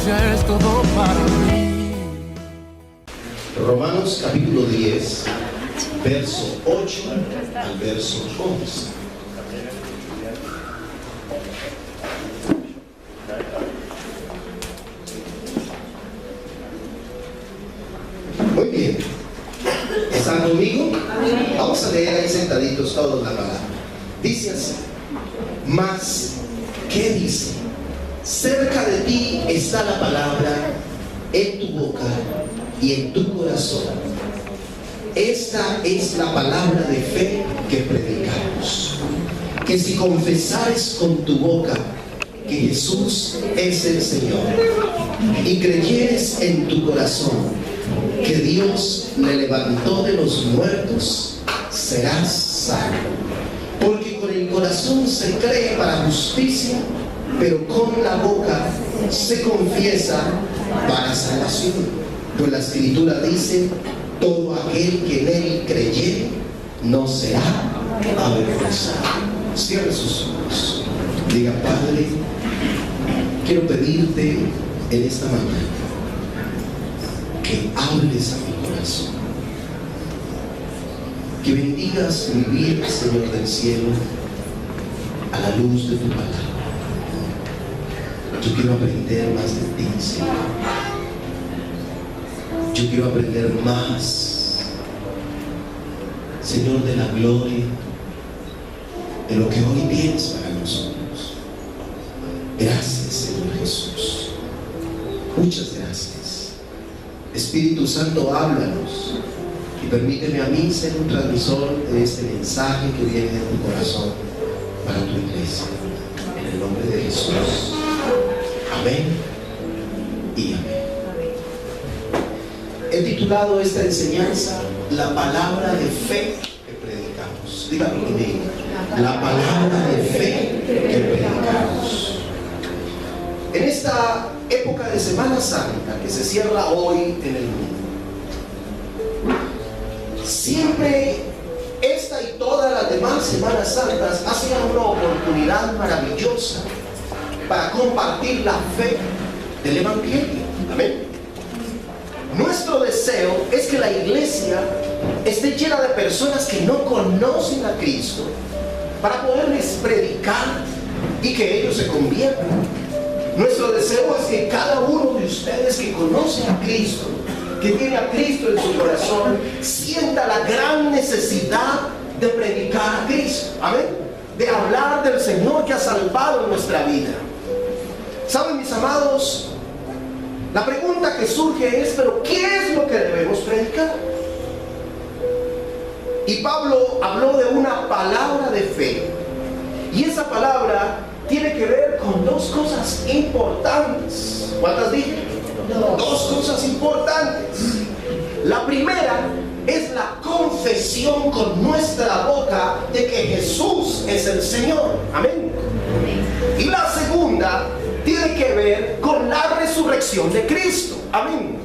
ya es todo para mí. Romanos capítulo 10, verso 8 al verso 11. Muy bien. ¿Están conmigo? Vamos a leer ahí sentaditos todos la palabra. Dice así: mas, ¿qué dice? Cerca de ti está la palabra, en tu boca y en tu corazón. Esta es la palabra de fe que predicamos. Que si confesares con tu boca que Jesús es el Señor y creyeres en tu corazón que Dios le levantó de los muertos, serás salvo. Porque con el corazón se cree para justicia, pero con la boca se confiesa para salvación. Pues la Escritura dice: todo aquel que en él creyere no será avergonzado. Cierre sus ojos. Diga: Padre, quiero pedirte en esta mañana que hables a mi corazón, que bendigas mi vida, Señor del cielo, a la luz de tu palabra. Yo quiero aprender más de ti, Señor. Yo quiero aprender más, Señor, de la gloria, de lo que hoy tienes para nosotros. Gracias, Señor Jesús. Muchas gracias. Espíritu Santo, háblanos y permíteme a mí ser un transmisor de este mensaje que viene de tu corazón para tu iglesia. En el nombre de Jesús. Amén y amén. He titulado esta enseñanza La palabra de fe que predicamos. Dígalo conmigo. La palabra de fe que predicamos. En esta época de Semana Santa que se cierra hoy en el mundo, siempre esta y todas las demás Semanas Santas ha sido una oportunidad maravillosa para compartir la fe del Evangelio. Amén. Nuestro deseo es que la iglesia esté llena de personas que no conocen a Cristo, para poderles predicar y que ellos se conviertan. Nuestro deseo es que cada uno de ustedes que conoce a Cristo, que tiene a Cristo en su corazón, sienta la gran necesidad de predicar a Cristo. Amén. De hablar del Señor que ha salvado nuestra vida. ¿Saben, mis amados? La pregunta que surge es: ¿pero qué es lo que debemos predicar? Y Pablo habló de una palabra de fe. Y esa palabra tiene que ver con dos cosas importantes. ¿Cuántas dije? Dos cosas importantes. La primera es la confesión con nuestra boca de que Jesús es el Señor. Amén. Y la segunda tiene que ver con la resurrección de Cristo. Amén.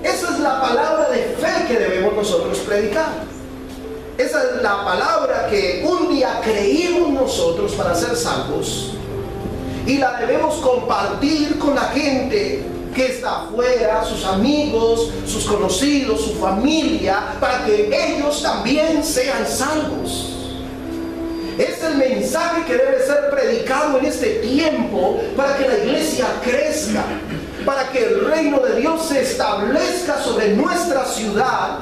Esa es la palabra de fe que debemos nosotros predicar. Esa es la palabra que un día creímos nosotros para ser salvos, y la debemos compartir con la gente que está afuera, sus amigos, sus conocidos, su familia, para que ellos también sean salvos. Es el mensaje que debe ser predicado en este tiempo para que la iglesia crezca, para que el reino de Dios se establezca sobre nuestra ciudad.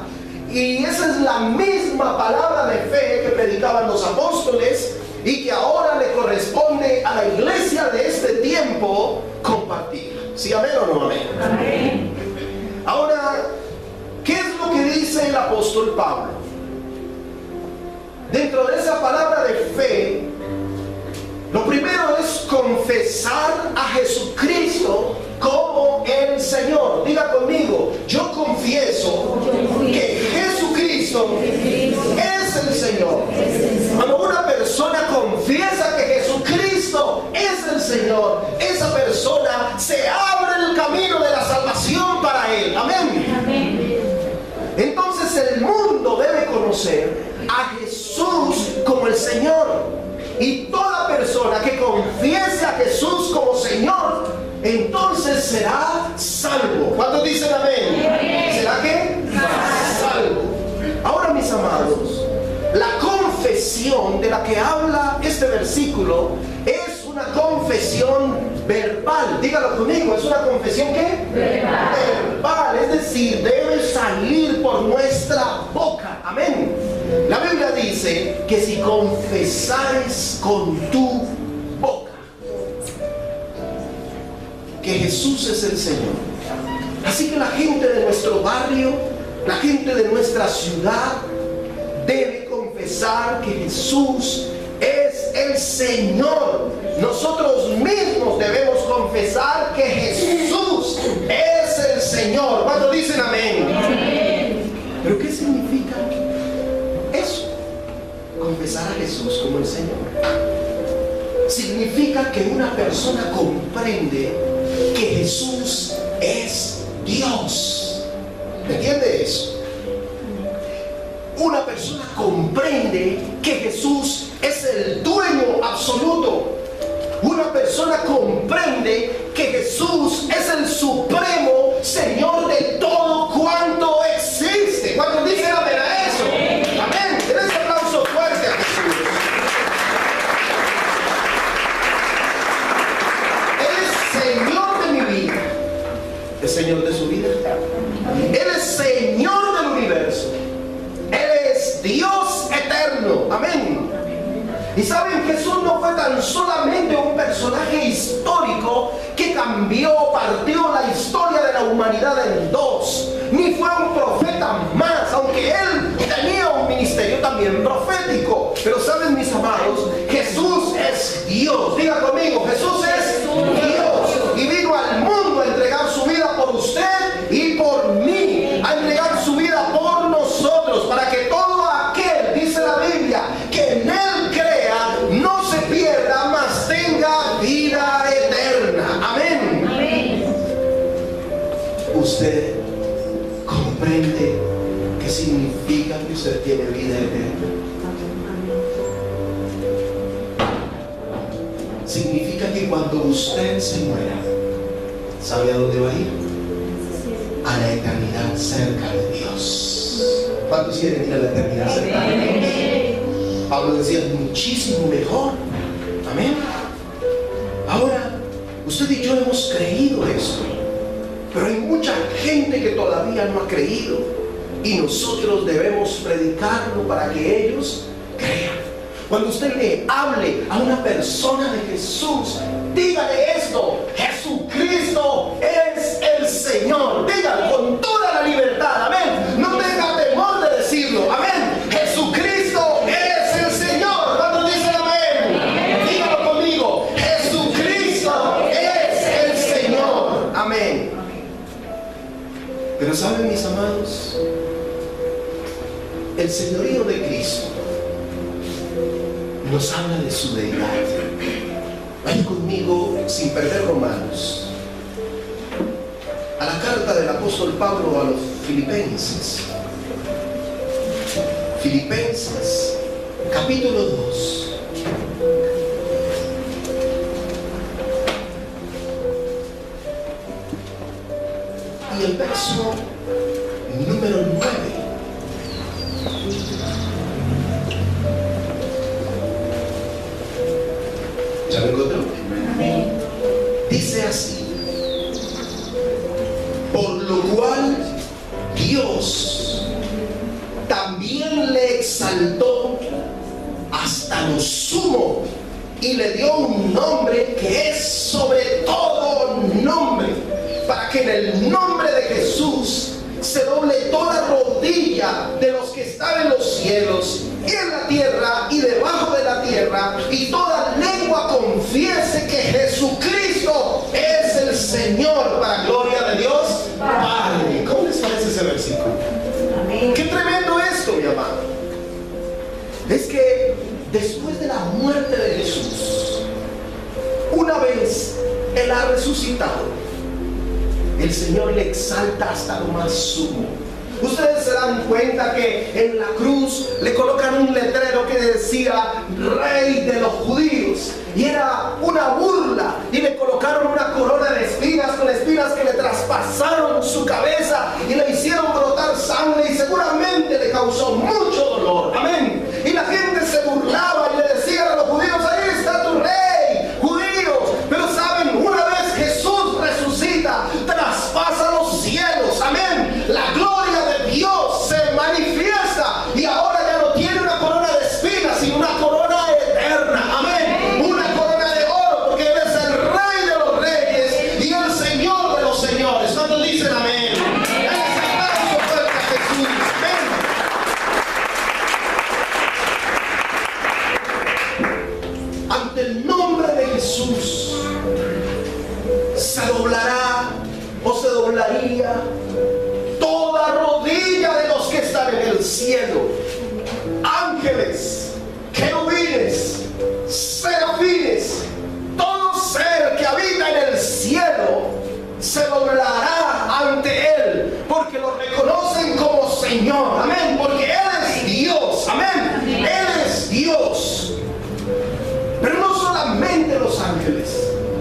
Y esa es la misma palabra de fe que predicaban los apóstoles y que ahora le corresponde a la iglesia de este tiempo compartir. ¿Sí, amén o no amén? Amén. Ahora, ¿qué es lo que dice el apóstol Pablo? Dentro de esa palabra de fe, lo primero es confesar a Jesucristo como el Señor. Diga conmigo: yo confieso que Jesucristo es el Señor. Cuando una persona confiesa que Jesucristo es el Señor, esa persona se abre el camino de la salvación para él. Amén. Entonces el mundo debe conocer a Jesús como el Señor. Y toda persona que confiese a Jesús como Señor entonces será salvo. ¿Cuántos dicen amén? ¿Será qué? Salvo. Ahora, mis amados, la confesión de la que habla este versículo es una confesión verbal. Dígalo conmigo, ¿es una confesión qué? Verbal, es decir, debe salir por nuestra boca. Amén. La Biblia dice que si confesares con tu boca que Jesús es el Señor, así que la gente de nuestro barrio, la gente de nuestra ciudad debe confesar que Jesús es el Señor. Nosotros mismos debemos confesar que Jesús es el Señor. ¿Cuántos dicen amén? Amén. ¿Pero qué significa eso? Confesar a Jesús como el Señor significa que una persona comprende que Jesús es Dios. ¿Me entiende eso? Una persona comprende que Jesús es el dueño absoluto. Una persona comprende que Jesús es el supremo Señor de todo cuanto existe. ¿Cuántos dicen amén a eso? Amén. Den ese aplauso fuerte a Jesús. Él es Señor de mi vida. ¿Es Señor de su vida? Él es Señor del universo. Él es Dios eterno. Amén. Y saben, Jesús no fue tan solamente un personaje histórico que cambió, partió la historia de la humanidad en dos, ni fue un profeta más, aunque él tenía un ministerio también profético. Pero saben, mis amados, Jesús es Dios. Diga conmigo, Jesús es Dios. Y vino al mundo a entregar su vida por usted y por mí, a entregar su vida por nosotros, para que todo aquel, dice la Biblia, que en él crea, no se pierda, mas tenga vida eterna. Amén. Amén. Usted comprende qué significa que usted tiene vida eterna. Significa que cuando usted se muera, ¿sabe a dónde va a ir? A la eternidad cerca de Dios. ¿Cuántos quieren ir a la eternidad cerca de Dios? Pablo decía, muchísimo mejor. Amén. Ahora, usted y yo hemos creído esto, pero hay mucha gente que todavía no ha creído, y nosotros debemos predicarlo para que ellos crean. Cuando usted le hable a una persona de Jesús, dígale esto: Jesucristo es el Señor. Dígalo con toda la libertad. Amén. No tenga temor de decirlo. Amén. Jesucristo es el Señor. ¿Cuántos dicen amén? Dígalo conmigo: Jesucristo es el Señor. Amén. Pero saben, mis amados, el señorío de Cristo nos habla de su deidad. Vayan conmigo, sin perder Romanos, a la carta del apóstol Pablo a los Filipenses. Filipenses, capítulo 2. Y el verso número 9. ¿Ya lo encontró? Dice así: por lo cual Dios también le exaltó hasta lo sumo y le dio un nombre que es sobre todo nombre, para que en el nombre de Jesús se doble toda rodilla de los que están en los cielos y en la tierra y debajo de la tierra, y toda lengua confiese que Jesucristo es el Señor, para gloria de Dios Padre. ¿Cómo les parece ese versículo? Amén. Qué tremendo esto, mi amado. Es que después de la muerte de Jesús, una vez Él ha resucitado, el Señor le exalta hasta lo más sumo. Ustedes se dan cuenta que en la cruz le colocan un letrero que decía Rey de los Judíos. y era una burla, y le colocaron una corona de espinas, con espinas que le traspasaron su cabeza y le hicieron brotar sangre, y seguramente le causó mucho dolor. Amén. Y la gente se burlaba y le decían a los judíos: ahí está tu rey, judíos. Pero saben, una vez Jesús resucita, traspasa los cielos. Amén. La gloria de Dios se manifiesta, y ahora ya no tiene una corona de espinas, sino una corona eterna. Amén. Una corona de oro, porque Él es el Rey de los reyes y el Señor de los señores. ¿Cuántos dicen amén? Ese aplauso fuerte a Jesús. Amén. Ante el nombre de Jesús se doblará, o se doblaría, toda rodilla de los que están en el cielo, ángeles, querubines, serafines, todo ser que habita en el cielo se doblará ante Él, porque lo reconocen como Señor. Amén. Porque Él es Dios. Amén. Él es Dios. Pero no solamente los ángeles,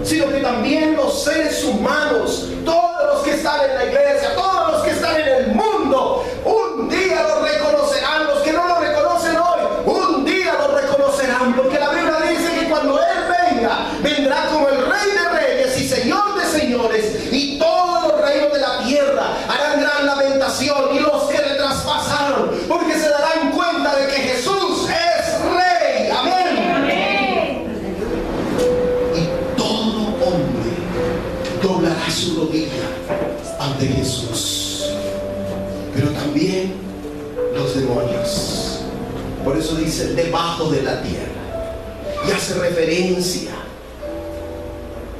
sino que también los seres humanos, todos los que están en la iglesia, todos los que están en el mundo, un día lo reconocerán. Los que no lo reconocen hoy, un día lo reconocerán, porque la Biblia dice que cuando Él venga, vendrá como el Rey de reyes y Señor de señores, y todos los reinos de la tierra harán gran lamentación, y los que le traspasaron, porque se darán cuenta de que Jesús es Rey. Amén. Y todo hombre doblará su rodilla ante Jesús, pero también los demonios. Por eso dice debajo de la tierra, y hace referencia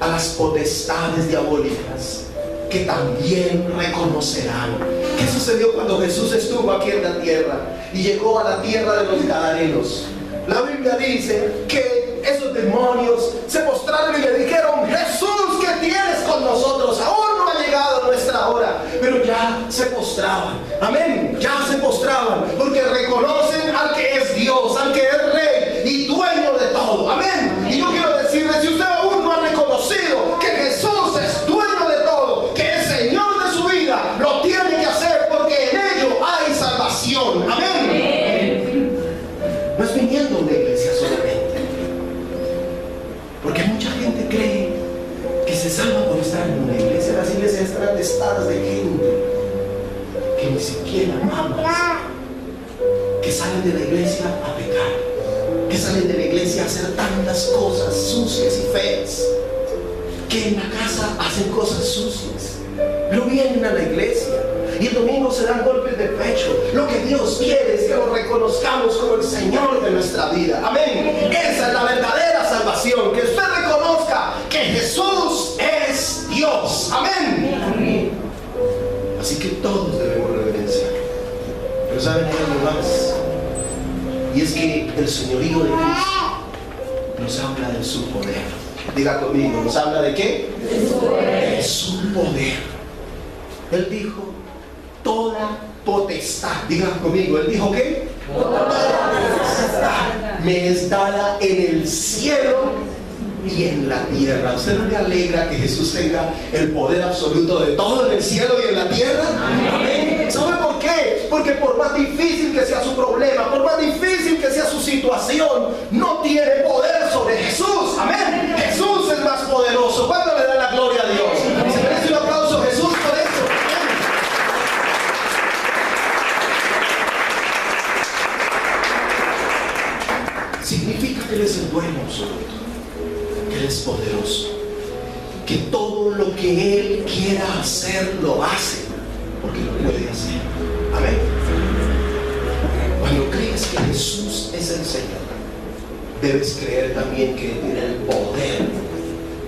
a las potestades diabólicas que también reconocerán. ¿Qué sucedió cuando Jesús estuvo aquí en la tierra y llegó a la tierra de los gadarenos? La Biblia dice que esos demonios se postraron y le dijeron: Jesús, ¿qué tienes con nosotros? Aún no ha llegado nuestra hora. Pero ya se postraban. Amén. Ya se postraban, porque reconocen al que es Dios, al que es Rey y dueño de todo. Amén. Y yo quiero decirle, si usted aún no ha reconocido que Jesús es dueño de todo, que es Señor de su vida, lo tiene que hacer, porque en ello hay salvación. Amén. No es viniendo a una iglesia solamente, porque mucha gente cree que se salva por estar en una iglesia. Las iglesias están atestadas de gente que ni siquiera ama, que salen de la iglesia a pecar, que salen de la iglesia a hacer tantas cosas sucias y feas, que en la casa hacen cosas sucias, pero vienen a la iglesia y el domingo se dan golpes de pecho. Lo que Dios quiere es que lo reconozcamos como el Señor de nuestra vida. Amén. Esa es la verdadera salvación, que usted reconozca que Jesús es Dios. Amén. Así que todos debemos reverenciar. Pero ¿saben algo más? Y es que el señorío de Cristo nos habla de su poder. Diga conmigo, ¿nos habla de qué? De su poder. De su poder. Él dijo: toda potestad. Diga conmigo, Él dijo ¿qué? Toda potestad me es dada en el cielo y en la tierra. ¿A usted no le alegra que Jesús tenga el poder absoluto de todo en el cielo y en la tierra? Amén. ¿Sabe por qué? Porque por más difícil que sea su problema, por más difícil que sea su situación, no tiene poder sobre Jesús. Amén. Jesús es más poderoso. ¿Cuándo le da la gloria a Dios? Y se merece un aplauso a Jesús por eso. Significa que Él es el dueño absoluto, que Él es poderoso, que todo lo que Él quiera hacer lo hace, porque lo puede hacer. Amén. Cuando crees que Jesús es el Señor, debes creer también que Él tiene el poder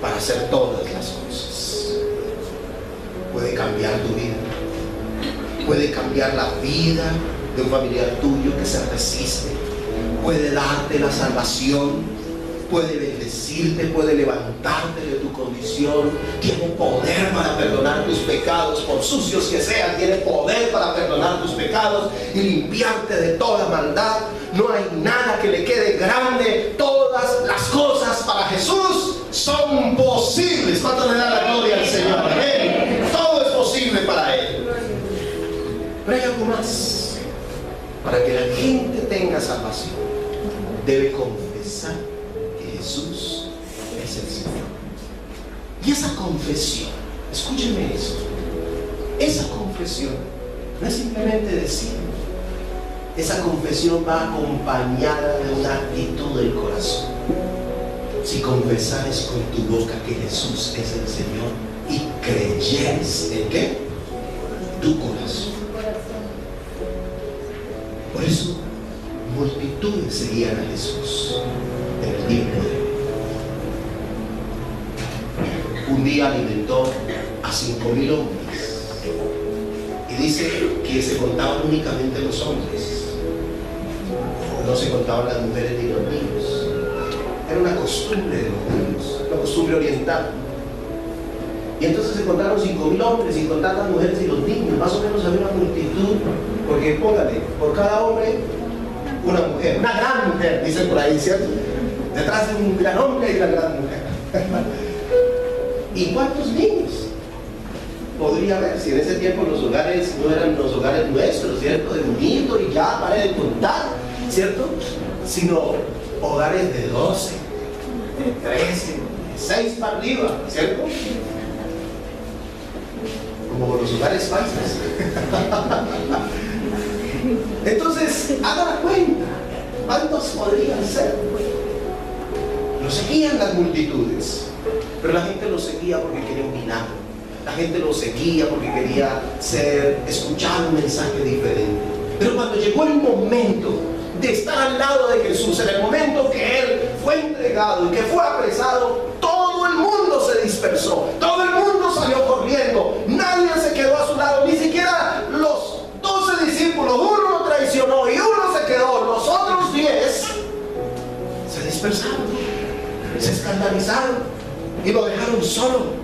para hacer todas las cosas. Puede cambiar tu vida, puede cambiar la vida de un familiar tuyo que se resiste, puede darte la salvación, puede bendecirte, puede levantarte de tu condición, tiene poder para perdonar tus pecados, por sucios que sean, tiene poder para perdonar tus pecados y limpiarte de toda maldad. No hay nada que le quede grande. Todas las cosas cosas para Jesús son posibles. ¿Cuánto le da la gloria al Señor? Amén. Todo es posible para Él. Pero hay algo más. Para que la gente tenga salvación, debe confesar que Jesús es el Señor. Y esa confesión, escúcheme eso, esa confesión no es simplemente decir. Esa confesión va acompañada de una actitud del corazón. Si confesares con tu boca que Jesús es el Señor y creyeres en ¿qué? Tu corazón. Por eso multitudes seguían a Jesús en el tiempo de hoy. Un día alimentó a 5,000 hombres y dice que se contaban únicamente los hombres. No se contaban las mujeres ni los niños. Era una costumbre de los judíos, una costumbre oriental. Y entonces se contaron 5,000 hombres, sin contar las mujeres y los niños. Más o menos había una multitud, porque póngale, por cada hombre, una mujer, una gran mujer, dicen por ahí, ¿cierto? Detrás de un gran hombre hay una gran mujer. ¿Y cuántos niños podría haber? Si en ese tiempo los hogares no eran los hogares nuestros, ¿cierto? De un nido y ya, para de contar, ¿cierto? Sino hogares de 12, de 13, de 6 para arriba, ¿cierto? Como los hogares falsos. Entonces, hagan cuenta, ¿cuántos podrían ser? Lo seguían las multitudes, pero la gente lo seguía porque quería un milagro. La gente lo seguía porque quería escuchar un mensaje diferente. Pero cuando llegó el momento de estar al lado de Jesús, en el momento que Él fue entregado y que fue apresado, todo el mundo se dispersó, todo el mundo salió corriendo, nadie se quedó a su lado, ni siquiera los 12 discípulos, uno lo traicionó y uno se quedó, los otros 10 se dispersaron, se escandalizaron y lo dejaron solo.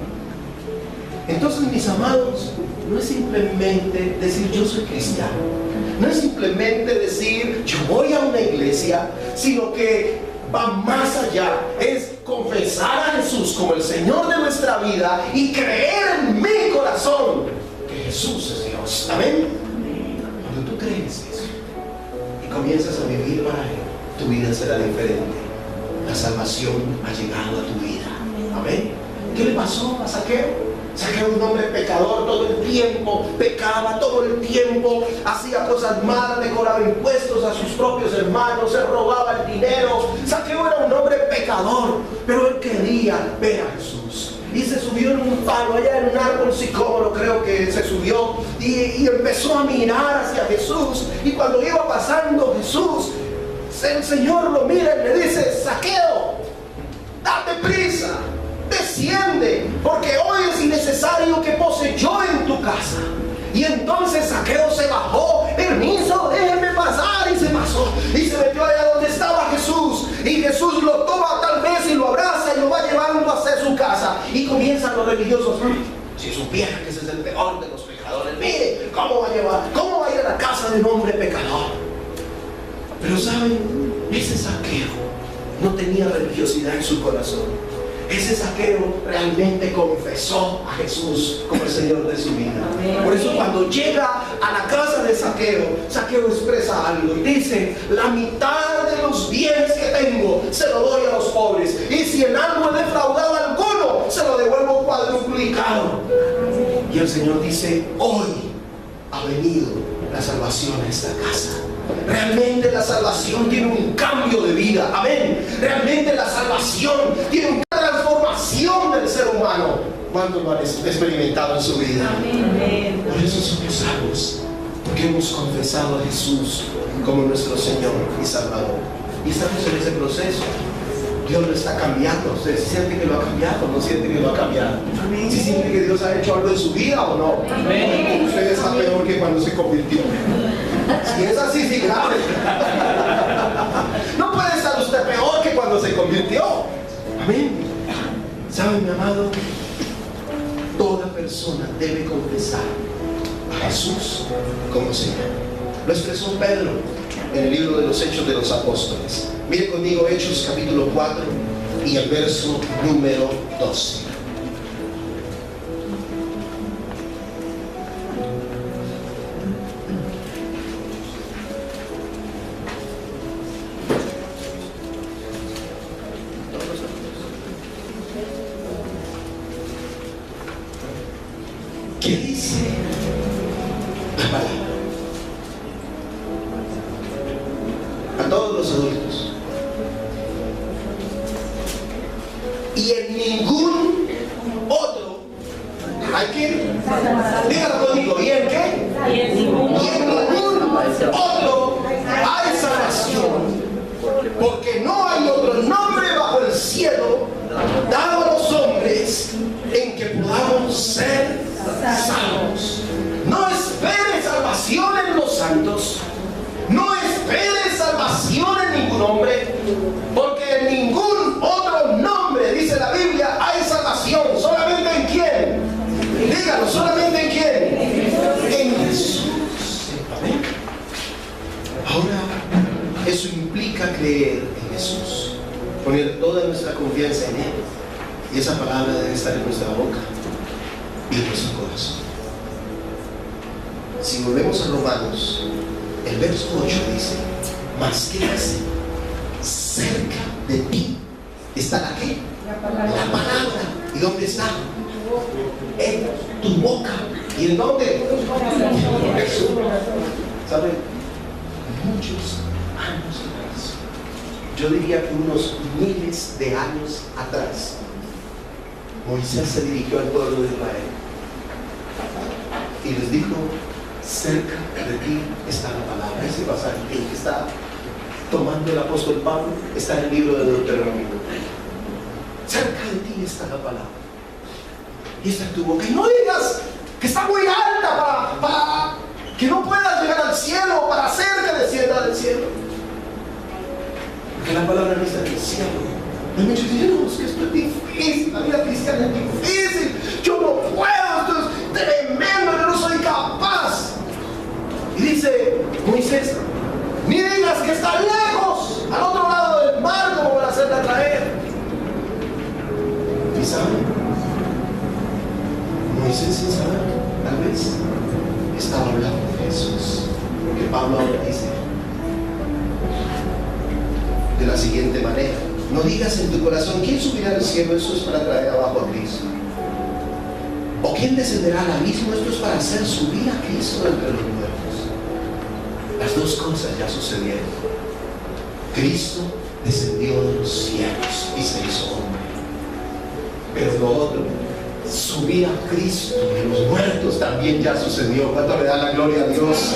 Entonces, mis amados, no es simplemente decir yo soy cristiano, no es simplemente decir yo voy a una iglesia, sino que va más allá, es confesar a Jesús como el Señor de nuestra vida y creer en mi corazón que Jesús es Dios. Amén. Cuando tú crees eso y comienzas a vivir para Él, tu vida será diferente. La salvación ha llegado a tu vida. Amén. ¿Qué le pasó a Zaqueo? Zaqueo, un hombre pecador, todo el tiempo pecaba, todo el tiempo hacía cosas malas, le cobraba impuestos a sus propios hermanos, se robaba el dinero. Zaqueo era un hombre pecador, pero él quería ver a Jesús. Y se subió en un palo, allá en un árbol sicómoro, creo que se subió, y empezó a mirar hacia Jesús. Y cuando iba pasando Jesús, el Señor lo mira y le dice: Zaqueo, date prisa, desciende, porque hoy es necesario que pose yo en tu casa. Y entonces Zaqueo se bajó, permiso, déjeme pasar, y se pasó, y se metió allá donde estaba Jesús, y Jesús lo toma tal vez y lo abraza y lo va llevando hacia su casa. Y comienzan los religiosos: si supiera que ese es el peor de los pecadores, mire, ¿cómo va a ir a la casa de un hombre pecador? Pero saben, ese Zaqueo no tenía religiosidad en su corazón. Ese Zaqueo realmente confesó a Jesús como el Señor de su vida. Amén. Por eso cuando llega a la casa de Zaqueo, Zaqueo expresa algo y dice: la mitad de los bienes que tengo se lo doy a los pobres, y si en algo he defraudado a alguno, se lo devuelvo cuadruplicado. Y el Señor dice: hoy ha venido la salvación a esta casa. Realmente la salvación tiene un cambio de vida. Amén. Realmente la salvación tiene una transformación del ser humano. ¿Cuántos lo han experimentado en su vida? Amén. Por eso somos salvos, porque hemos confesado a Jesús como nuestro Señor y Salvador. Y estamos en ese proceso. Dios lo está cambiando. ¿Usted siente que lo ha cambiado o no siente que lo ha cambiado? Amén. ¿Sí siente que Dios ha hecho algo en su vida o no? Amén. Usted está peor que cuando se convirtió. Si es así, sí, grave. No puede estar usted peor que cuando se convirtió. Amén. ¿Sabe, mi amado? Toda persona debe confesar a Jesús como Señor. Lo expresó Pedro en el libro de los Hechos de los Apóstoles. Mire conmigo Hechos capítulo 4, y el verso número 12. ¿Qué dice la palabra? A todos los adultos. Y en ningún otro hay que, dígalo conmigo, ¿y en qué? Y en ningún otro hay salvación, porque no hay otro nombre bajo el cielo dado a los hombres en que podamos ser salvos. No espere salvación en los santos, no espere salvación en ningún hombre, porque en ningún otro nombre, dice la Biblia, hay salvación. ¿Solamente en quién? Dígalo, ¿solamente en quién? En Jesús. Amén. Ahora, eso implica creer en Jesús, poner toda nuestra confianza en Él, y esa palabra debe estar en nuestra boca y en nuestro corazón. Si volvemos a Romanos, el verso 8 dice: mas ¿qué hace? Cerca de ti está la ¿qué? La palabra. ¿Y dónde está? En tu boca. ¿Y en dónde? Jesús. ¿Saben? Muchos años atrás, yo diría que unos miles de años atrás, Moisés se dirigió al pueblo de Israel y les dijo: cerca de ti está la palabra. Ese pasaje que está tomando el apóstol Pablo está en el libro de Deuteronomio. Cerca de ti está la palabra y está en tu boca. Y no digas que está muy alta para que no puedas llegar al cielo, para hacer que descienda del cielo, porque la palabra no está en el cielo. Hay muchos que dicen: no, es que esto es difícil, la vida cristiana es difícil, yo no puedo, esto es tremendo, yo no soy capaz. Y dice Moisés: ni digas que está lejos, al otro lado del mar, como para hacerla traer. ¿Y saben? Moisés, sin saber, tal vez estaba hablando de Jesús, porque Pablo ahora dice de la siguiente manera: no digas en tu corazón, ¿quién subirá al cielo? Eso es para traer abajo a Cristo. ¿O quién descenderá al abismo? Esto es para hacer subir a Cristo entre los muertos. Las dos cosas ya sucedieron. Cristo descendió de los cielos y se hizo hombre. Pero lo otro, subir a Cristo de los muertos, también ya sucedió. ¿Cuánto le da la gloria a Dios?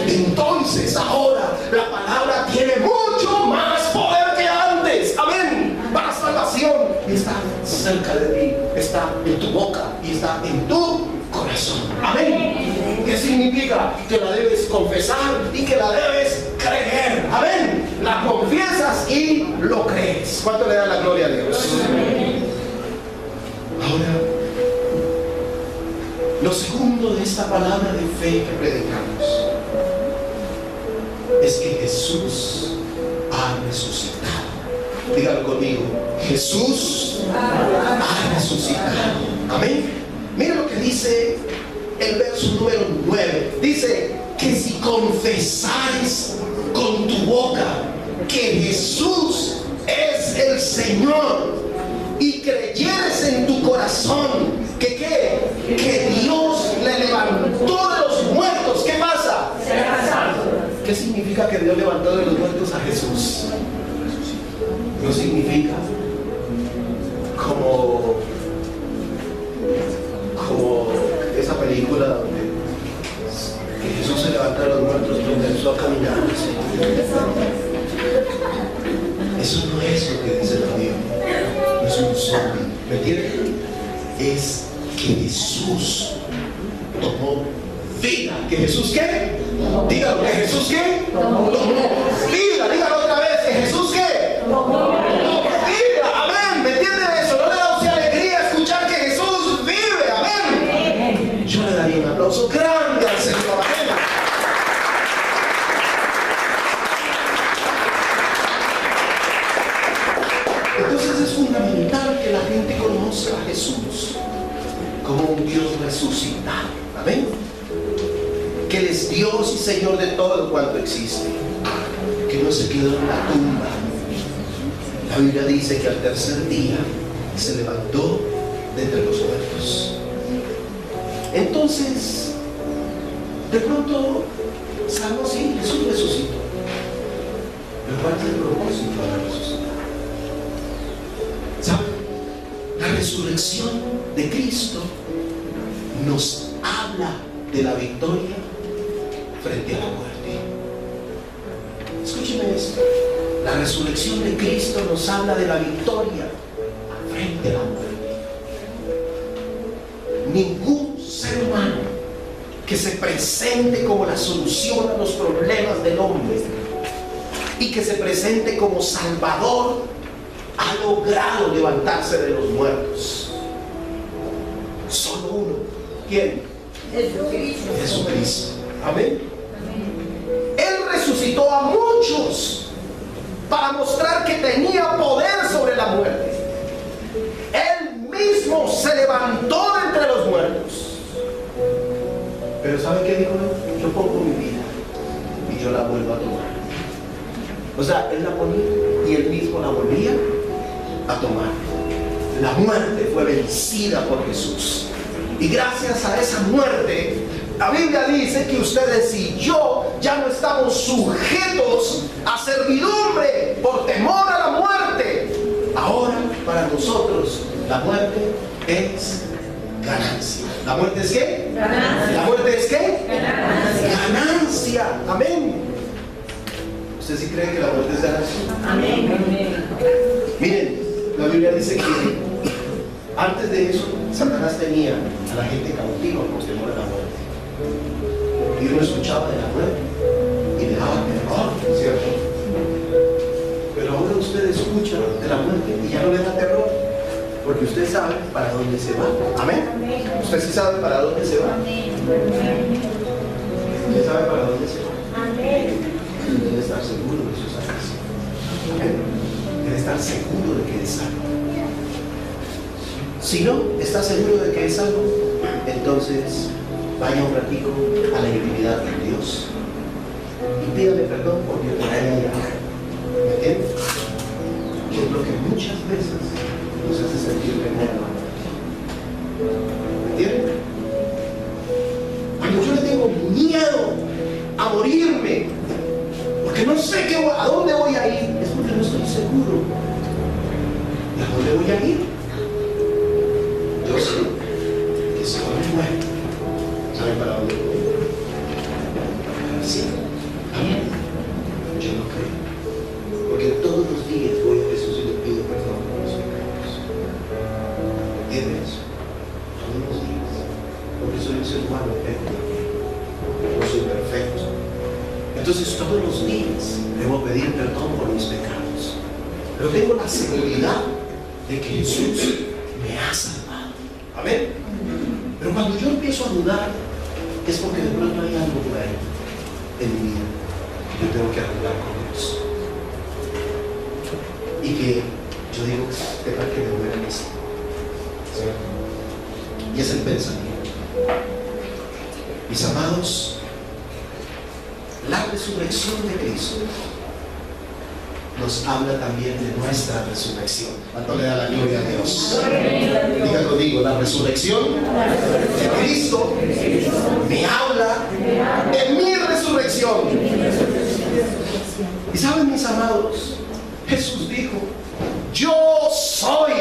Entonces ahora la palabra tiene mucho más poder que antes. Amén. Para salvación. Y está cerca de ti, está en tu boca y está en tu corazón. Amén. ¿Qué significa? Que la debes confesar y que la debes creer. Amén. La confiesas y lo crees. ¿Cuánto le da la gloria a Dios? Ahora, lo segundo de esta palabra de fe que predicamos es que Jesús ha resucitado. Dígalo conmigo: Jesús ha resucitado. Amén. Mira lo que dice el verso número 9. Dice que si confesáis con tu boca que Jesús es el Señor y creyeres en tu corazón que Dios le levantó de los muertos, ¿qué pasa? ¿Qué significa que Dios levantó de los muertos a Jesús? No significa como esa película donde Jesús se levantó de los muertos y comenzó a caminar. Eso no es lo que dice la Biblia. No es un zombie, ¿me entienden? Es que Jesús tomó vida. ¿Que Jesús qué? Dígalo, ¿que Jesús qué? Tomó vida. Dígalo otra vez, ¿que Jesús qué? Tomó vida. Amén. ¿Me entienden eso? ¿No le da a usted alegría escuchar que Jesús vive? Amén. Yo le daría un aplauso grande al Señor. Amén. Entonces resucitado. Amén. Que Él es Dios y Señor de todo cuanto existe. Que no se quedó en la tumba. La Biblia dice que al tercer día se levantó de entre los muertos. Entonces, de pronto, sabemos, sí, Jesús resucitó. Pero ¿cuál es el propósito de la resucitación? ¿Saben? La resurrección de Cristo nos habla de la victoria frente a la muerte. Escúcheme esto. La resurrección de Cristo nos habla de la victoria frente a la muerte. Ningún ser humano que se presente como la solución a los problemas del hombre y que se presente como Salvador ha logrado levantarse de los muertos. Solo uno. ¿Quién? Jesucristo. Jesucristo. Amén. Él resucitó a muchos para mostrar que tenía poder sobre la muerte. Él mismo se levantó de entre los muertos. Pero ¿sabe qué dijo él? Yo pongo mi vida y yo la vuelvo a tomar. O sea, él la ponía y él mismo la volvía a tomar. La muerte fue vencida por Jesús. Y gracias a esa muerte, la Biblia dice que ustedes y yo ya no estamos sujetos a servidumbre por temor a la muerte. Ahora, para nosotros, la muerte es ganancia. ¿La muerte es qué? Ganancia. ¿La muerte es qué? Ganancia. Ganancia. Amén. ¿Usted sí cree que la muerte es ganancia? Amén. Miren, la Biblia dice que antes de eso, Satanás tenía a la gente cautiva por temor a la muerte. Y uno escuchaba de la muerte y le daba terror, ¿cierto? Pero ahora usted escucha de la muerte y ya no le da terror, porque usted sabe para dónde se va. Amén. Usted sí sabe para dónde se va. Usted sabe para dónde se va. Debe estar seguro de su salvación. Amén. Debe estar seguro de que es salvo. Si no está seguro de que es salvo, entonces vaya un ratico a la intimidad con Dios y pídale perdón porque por ahí hay algo. ¿Me entiendes? Que es lo que muchas veces nos hace sentir temor. ¿Me entiendes? Cuando yo le tengo miedo a morirme porque no sé a dónde voy a ir, es porque no estoy seguro de a dónde voy a ir. Yo sé que si yo me muero, ¿saben para dónde voy? Sí. Amén. Yo no creo. Porque todos los días voy a Jesús y le pido perdón por mis pecados. ¿Entiendes? Todos los días. Porque soy un ser humano perfecto. No soy perfecto. Entonces todos los días debo pedir perdón por mis pecados. Pero tengo la seguridad de que Jesús me ha salvado. Amén. Pero cuando yo empiezo a dudar, es porque de pronto hay algo por ahí en mi vida que yo tengo que arreglar con Dios. Y que yo digo, deja que me muera en esto. ¿Cierto? Y es el pensamiento. Mis amados, la resurrección de Cristo nos habla también de nuestra resurrección. ¿Cuánto le da la gloria a Dios? Diga conmigo, la resurrección de Cristo me habla de mi resurrección. Y saben, mis amados, Jesús dijo, yo soy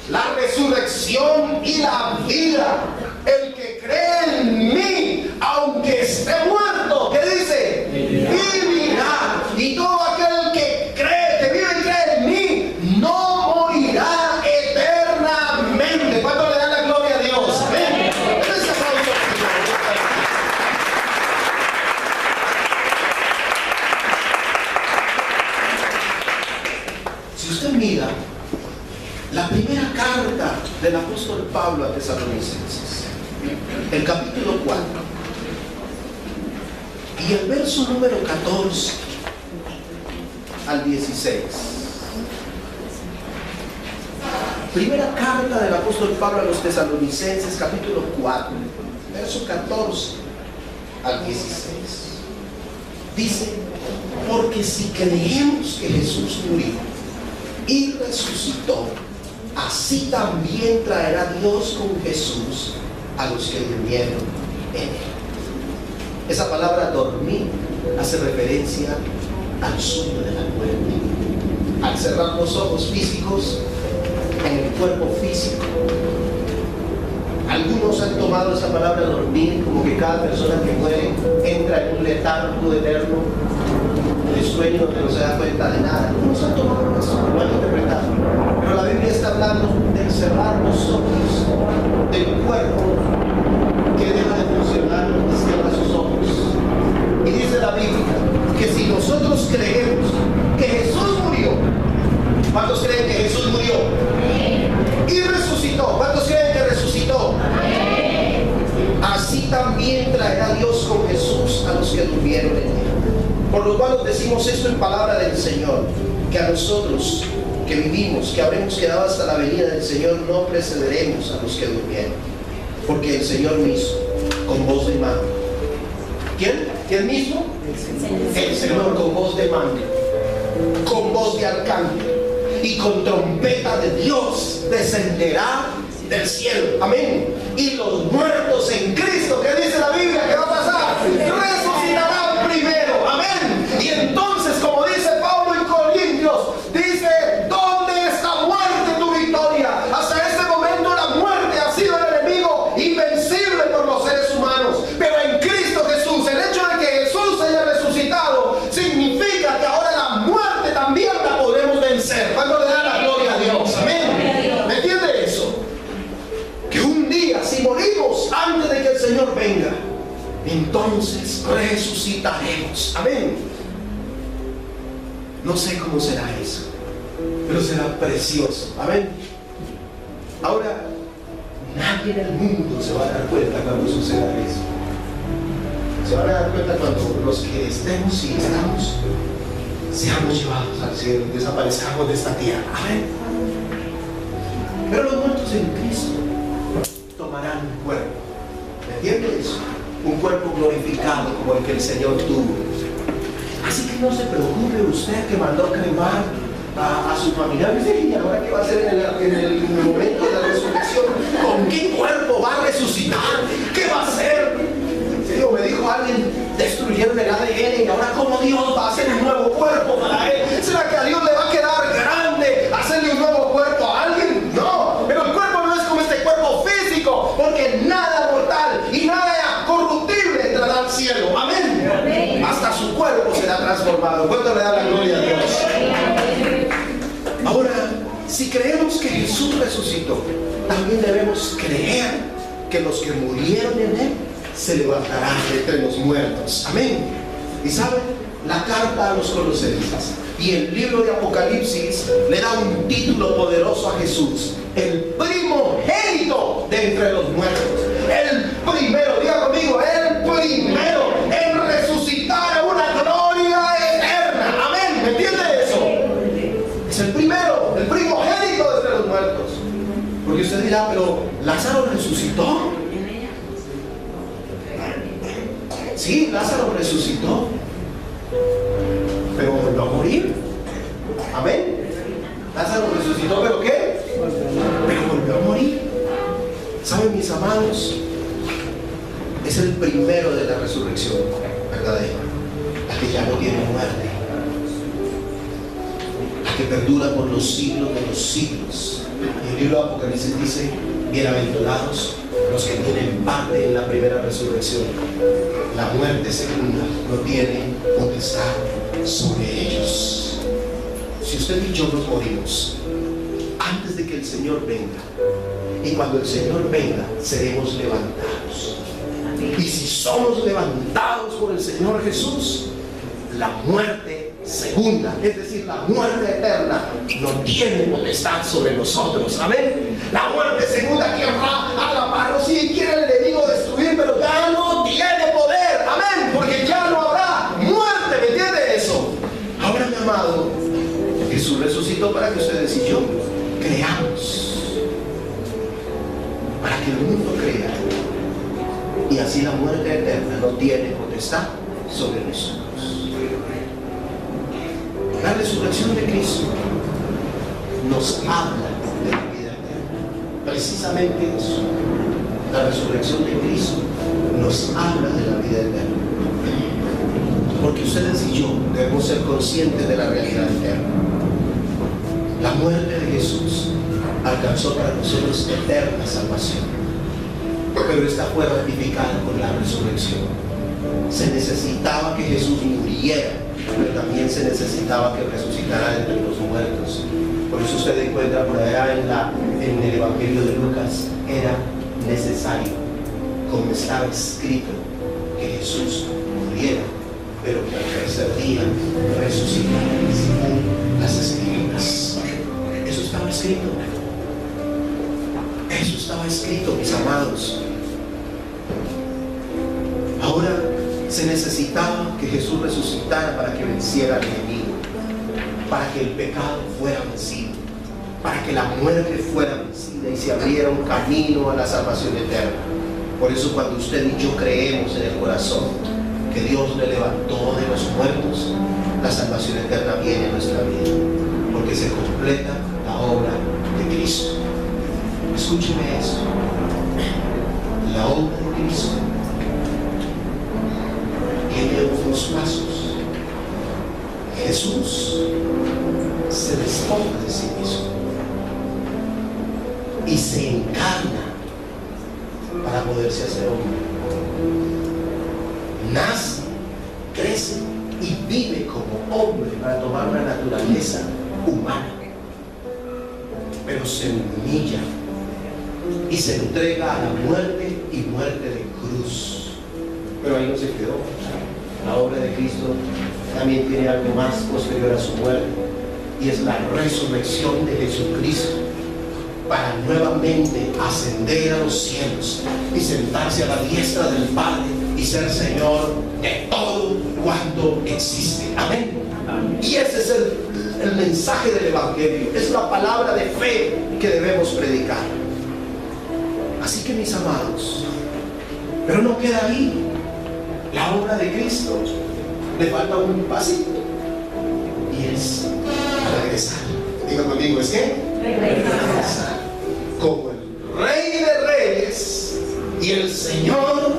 la resurrección y la vida. El que cree en mí, aunque esté muerto, ¿qué dice? Vivirá. Y todo aquel que cree, que vive y cree en mí, no morirá eternamente. ¿Cuánto le da la gloria a Dios? Amén. Ese aplauso. Si usted mira la primera carta del apóstol Pablo a Tesalonicenses, el capítulo 4 y el verso número 14 al 16. Primera carta del apóstol Pablo a los Tesalonicenses, capítulo 4 verso 14 al 16. Dice, porque si creemos que Jesús murió y resucitó, así también traerá Dios con Jesús a los que durmieron en él. Esa palabra dormir hace referencia al sueño de la muerte, al cerrar los ojos físicos en el cuerpo físico. Algunos han tomado esa palabra dormir como que cada persona que muere entra en un letargo eterno de sueño donde no se da cuenta de nada. Algunos han tomado eso, lo han interpretado. Pero la Biblia está hablando de cerrar los ojos del cuerpo que deja de funcionar y cierra sus ojos. Y dice la Biblia que si nosotros creemos que Jesús murió, ¿cuántos creen que Jesús murió? Y resucitó. ¿Cuántos creen que resucitó? Así también traerá Dios con Jesús a los que durmieron en él. Por lo cual os decimos esto en palabra del Señor, que a nosotros que vivimos, que habremos quedado hasta la venida del Señor, no precederemos a los que durmieron. Porque el Señor mismo, con voz de mando. ¿Quién? ¿Quién mismo? El Señor con voz de mando, con voz de arcángel y con trompeta de Dios descenderá del cielo. Amén. Y los muertos en Cristo, ¿qué dice la Biblia? ¿Qué va a pasar? Resucitarán primero. Amén. Y entonces, como dice Pablo en Corintios, dice, ¿dónde está muerte tu victoria? Hasta este momento la muerte ha sido el enemigo invencible por los seres humanos. Pero en Cristo Jesús, el hecho de que Jesús haya resucitado significa que ahora la muerte también la podremos vencer. ¿Cuándo le da la gloria a Dios? Amén. ¿Me entiende eso? Que un día, si morimos antes de que el Señor venga, entonces resucitaremos. Amén. No sé cómo será eso, pero será precioso. Amén. Ahora, nadie en el mundo se va a dar cuenta cuando suceda eso. Se van a dar cuenta cuando los que estemos y estamos seamos llevados al cielo y desaparezcamos de esta tierra. Amén. Pero los muertos en Cristo tomarán un cuerpo. ¿Me entiendes? Un cuerpo glorificado como el que el Señor tuvo. Así que no se preocupe usted que mandó cremar a su familiar. ¿Y ahora qué va a hacer en el momento de la resurrección? ¿Con qué cuerpo va a resucitar? ¿Qué va a hacer? Me dijo alguien, destruyeron el ADN y ahora ¿cómo Dios va a hacer un nuevo cuerpo para él? ¿Será que a Dios le va a quedar grande hacerle un nuevo cuerpo a alguien? No, pero el cuerpo no es como este cuerpo físico, porque nada mortal y nada corruptible entrará al cielo. Amén. Amén. Hasta su cuerpo será transformado. ¿Cuánto le da la gloria a Dios? Ahora, si creemos que Jesús resucitó, también debemos creer que los que murieron en él se levantarán entre los muertos. Amén. Y saben, la carta a los Colosenses y el libro de Apocalipsis le da un título poderoso a Jesús: el primogénito de entre los muertos. El primero, diga conmigo, el primero en resucitar a una gloria eterna. Amén. ¿Me entiende eso? Es el primero, el primogénito de entre los muertos. Porque usted dirá, pero Lázaro resucitó. Sí, Lázaro resucitó, pero volvió a morir. Amén. Lázaro resucitó, pero ¿qué? Pero volvió a morir. ¿Saben, mis amados? Es el primero de la resurrección verdadera, la que ya no tiene muerte, la que perdura por los siglos de los siglos. Y el libro de Apocalipsis dice, bienaventurados los que tienen parte en la primera resurrección. La muerte segunda no tiene potestad sobre ellos. Si usted y yo nos morimos antes de que el Señor venga, y cuando el Señor venga seremos levantados. Y si somos levantados por el Señor Jesús, la muerte segunda, es decir, la muerte eterna, no tiene potestad sobre nosotros. Amén. La muerte segunda querrá atraparnos y quiere el enemigo destruir, pero ya no tiene poder. Amén. Porque ya no habrá muerte. ¿Me entiende eso? Ahora, mi amado, Jesús resucitó para que ustedes y yo creamos, para que el mundo crea Y así la muerte eterna no tiene potestad sobre nosotros. La resurrección de Cristo nos habla de la vida eterna. Precisamente eso. La resurrección de Cristo nos habla de la vida eterna. Porque ustedes y yo debemos ser conscientes de la realidad eterna. La muerte de Jesús alcanzó para nosotros eterna salvación. Pero esta fue ratificada con la resurrección. Se necesitaba que Jesús muriera, pero también se necesitaba que resucitara entre los muertos. Por eso usted encuentra por allá en el Evangelio de Lucas, era necesario, como estaba escrito, que Jesús muriera, pero que al tercer día resucitara, según las Escrituras. Eso estaba escrito. Eso estaba escrito, mis amados. Ahora se necesitaba que Jesús resucitara para que venciera al enemigo, para que el pecado fuera vencido, para que la muerte fuera vencida y se abriera un camino a la salvación eterna. Por eso cuando usted y yo creemos en el corazón que Dios le levantó de los muertos, la salvación eterna viene a nuestra vida, porque se completa la obra de Cristo. Escúcheme esto. La obra de Cristo tiene unos pasos. Jesús se despoja de sí mismo y se encarna para poderse hacer hombre. Nace, crece y vive como hombre para tomar una naturaleza humana, pero se humilla y se entrega a la muerte y muerte de cruz. Pero ahí no se quedó. La obra de Cristo también tiene algo más posterior a su muerte, y es la resurrección de Jesucristo para nuevamente ascender a los cielos y sentarse a la diestra del Padre y ser Señor de todo cuanto existe. Amén. Y ese es el mensaje del Evangelio. Es la palabra de fe que debemos predicar. Así que, mis amados, pero no queda ahí. La obra de Cristo le falta un pasito, y es regresar. Diga conmigo, ¿es qué? Regresar. Como el Rey de Reyes y el Señor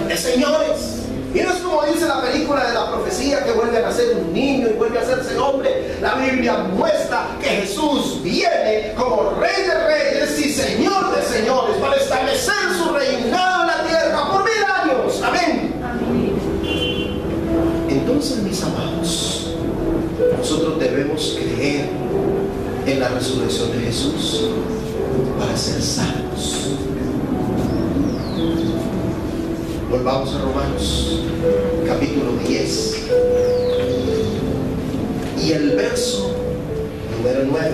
de Señores. Y no es como dice la película de la profecía, que vuelve a nacer un niño y vuelve a hacerse hombre. La Biblia muestra que Jesús viene como Rey de Reyes y Señor de Señores para establecer su reinado en la tierra por 1000 años. Amén. Entonces, mis amados, nosotros debemos creer en la resurrección de Jesús para ser salvos. Volvamos a Romanos capítulo 10 y el verso número 9,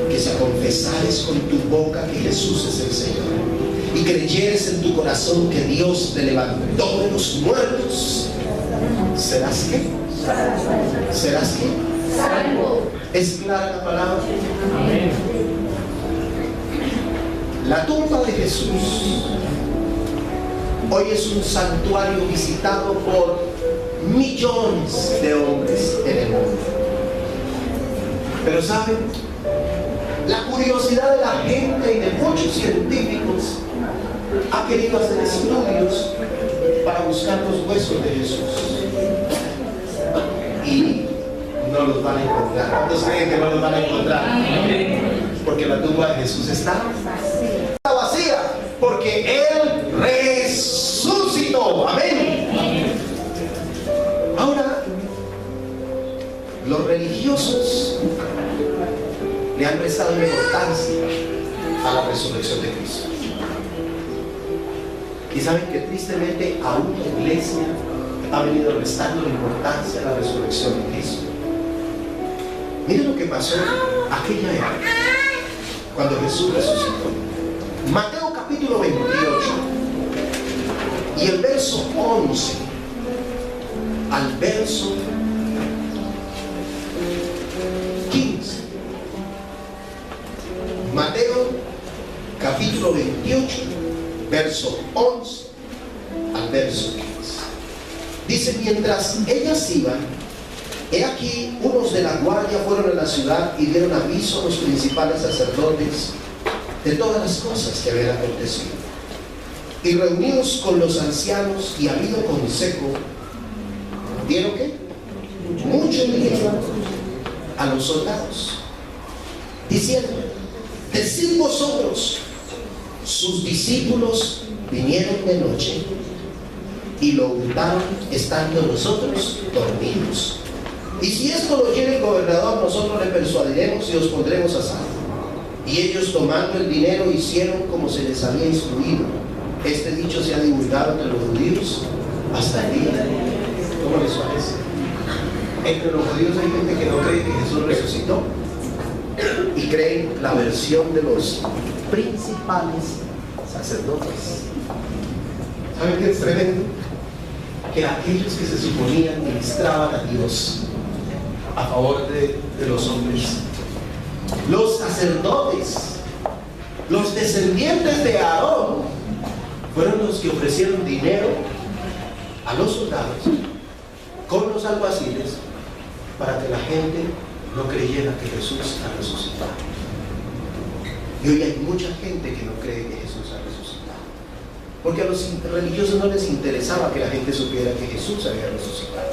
que si confesares con tu boca que Jesús es el Señor y creyeres en tu corazón que Dios te levantó de los muertos, ¿serás qué? ¿Serás qué? Salvo. ¿Es clara la palabra? Amén. La tumba de Jesús hoy es un santuario visitado por millones de hombres en el mundo. Pero ¿saben? La curiosidad de la gente y de muchos científicos ha querido hacer estudios para buscar los huesos de Jesús. Y no los van a encontrar. ¿Cuántos creen que no los van a encontrar? Porque la tumba de Jesús está vacía, porque Él resucitó. Amén. Ahora, los religiosos le han prestado importancia a la resurrección de Cristo. Y saben que tristemente aún la iglesia ha venido restando importancia a la resurrección de Cristo. Miren lo que pasó aquella época cuando Jesús resucitó. Mateo capítulo 28 y el verso 11 al verso 15. Mateo capítulo 28 verso 11 al verso 15. Dice, mientras ellas iban, he aquí, unos de la guardia fueron a la ciudad y dieron aviso a los principales sacerdotes de todas las cosas que habían acontecido. Y reunidos con los ancianos y habido consejo, ¿dieron qué? Mucho dinero a los soldados, diciendo, decid vosotros, sus discípulos vinieron de noche y lo hurtaron estando nosotros dormidos. Y si esto lo quiere el gobernador, nosotros le persuadiremos y os pondremos a salvo. Y ellos, tomando el dinero, hicieron como se les había instruido. Este dicho se ha divulgado entre los judíos hasta el día. ¿Cómo les parece? Entre los judíos hay gente que no cree que Jesús resucitó y creen la versión de los principales sacerdotes. ¿Saben qué es tremendo? Que aquellos que se suponían ministraban a Dios a favor de los hombres, los sacerdotes, los descendientes de Aarón, fueron los que ofrecieron dinero a los soldados con los alguaciles para que la gente no creyera que Jesús ha resucitado. Y hoy hay mucha gente que no cree que Jesús ha resucitado, porque a los religiosos no les interesaba que la gente supiera que Jesús había resucitado.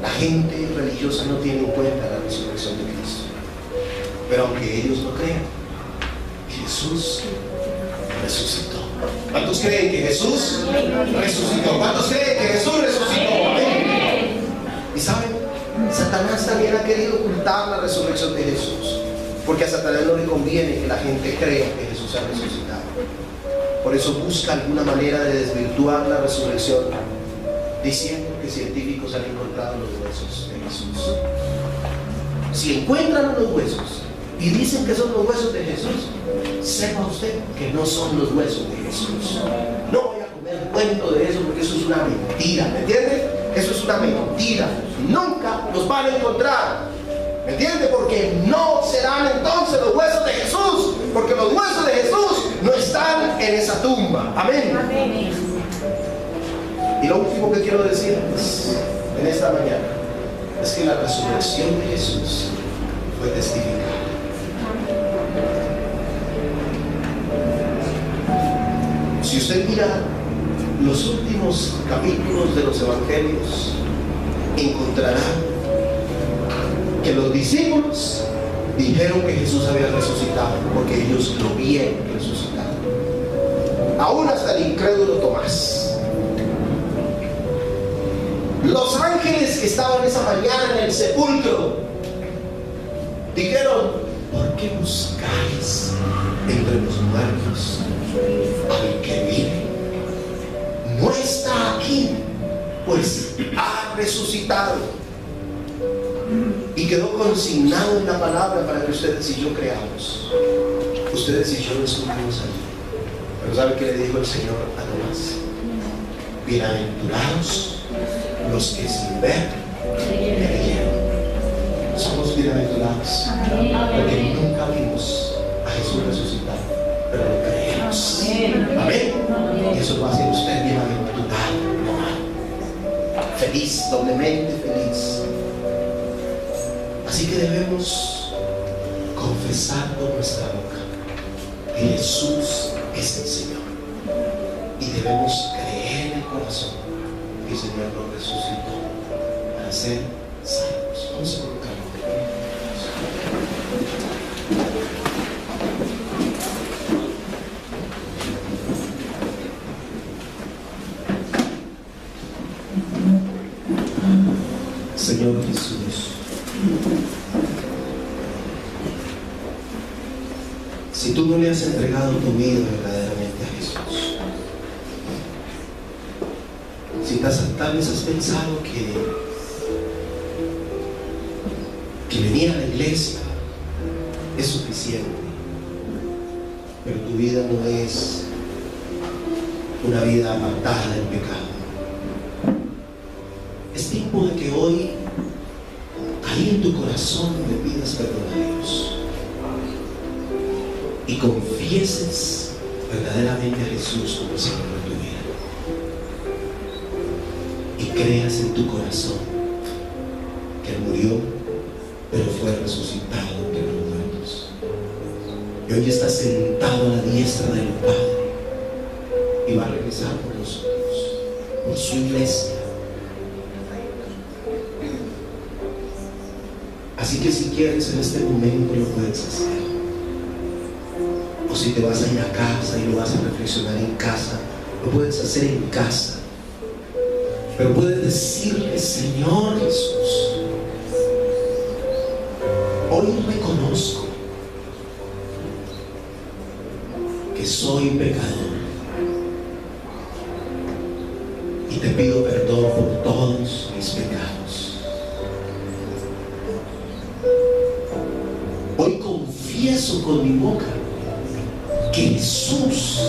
La gente religiosa no tiene en cuenta la resurrección de Cristo. Pero aunque ellos no crean, Jesús resucitó. ¿Cuántos creen que Jesús resucitó? ¿Cuántos creen que Jesús resucitó? Amén. Y saben, Satanás también ha querido ocultar la resurrección de Jesús, porque a Satanás no le conviene que la gente crea que Jesús ha resucitado. Por eso busca alguna manera de desvirtuar la resurrección, diciendo que científicos han encontrado los huesos de Jesús. Si encuentran los huesos y dicen que son los huesos de Jesús, sepa usted que no son los huesos de Jesús. No voy a comer cuento de eso, porque eso es una mentira, ¿me entiende? Eso es una mentira. Nunca los van a encontrar, ¿me entiende? Porque no serán entonces los huesos de Jesús, porque los huesos de Jesús no están en esa tumba. Amén. Amén. Y lo último que quiero decirles en esta mañana es que la resurrección de Jesús fue testificada. Si usted mira los últimos capítulos de los evangelios, encontrará que los discípulos dijeron que Jesús había resucitado, porque ellos lo vieron resucitado. Aún hasta el incrédulo Tomás. Los ángeles que estaban esa mañana en el sepulcro dijeron, ¿por qué buscáis entre los muertos al que vive? No está aquí, pues ha resucitado. Y quedó consignado en la palabra para que ustedes y yo creamos. Ustedes y yo no estuvimos allí. Pero ¿sabe qué le dijo el Señor a Tomás? Bienaventurados los que sin ver creyeron. Somos bienaventurados porque nunca vimos a Jesús resucitado, pero lo creemos. Amén. Y eso lo hace usted bienaventurado, feliz, doblemente feliz. Así que debemos confesar con nuestra boca que Jesús es el Señor, y debemos creer en el corazón que el Señor lo resucitó para ser salvos. Vamos a colocarlo de pie. Señor Jesús, si tú no le has entregado tu vida verdaderamente a Jesús, si tal vez has pensado que venir a la iglesia es suficiente, pero tu vida no es una vida apartada del pecado, es tiempo de que hoy, ahí en tu corazón, le pidas perdón a Dios y confieses verdaderamente a Jesús como el Señor de tu vida. creas en tu corazón que Él murió, pero fue resucitado entre los muertos. Y hoy está sentado a la diestra del Padre y va a regresar por nosotros, por su iglesia. Así que si quieres en este momento lo puedes hacer. O si te vas a ir a casa y lo vas a reflexionar en casa, lo puedes hacer en casa. Pero puedes decirle: Señor Jesús, hoy reconozco que soy pecador y te pido perdón por todos mis pecados. Hoy confieso con mi boca que Jesús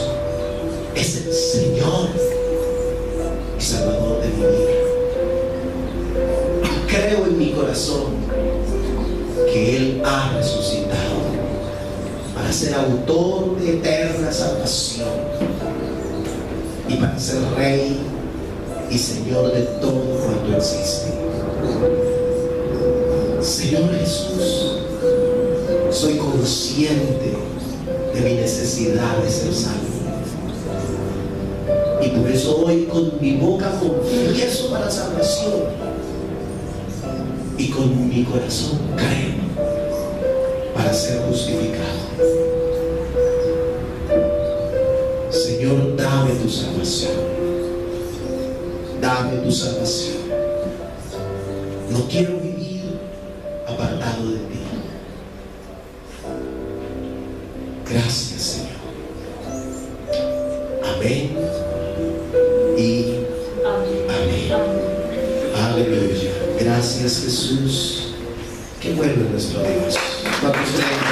es el Señor y Salvador de mi vida. Creo en mi corazón que Él ha resucitado para ser autor de eterna salvación y para ser Rey y Señor de todo cuanto existe. Señor Jesús, soy consciente de mi necesidad de ser salvo. Y por eso hoy con mi boca confieso para salvación y con mi corazón creo para ser justificado. Señor, dame tu salvación. Dame tu salvación. No quiero vivir apartado de ti. Gracias, Señor. Amén y amén. Aleluya. Gracias, Jesús. Qué bueno es nuestro Dios. ¿Cuántos creen?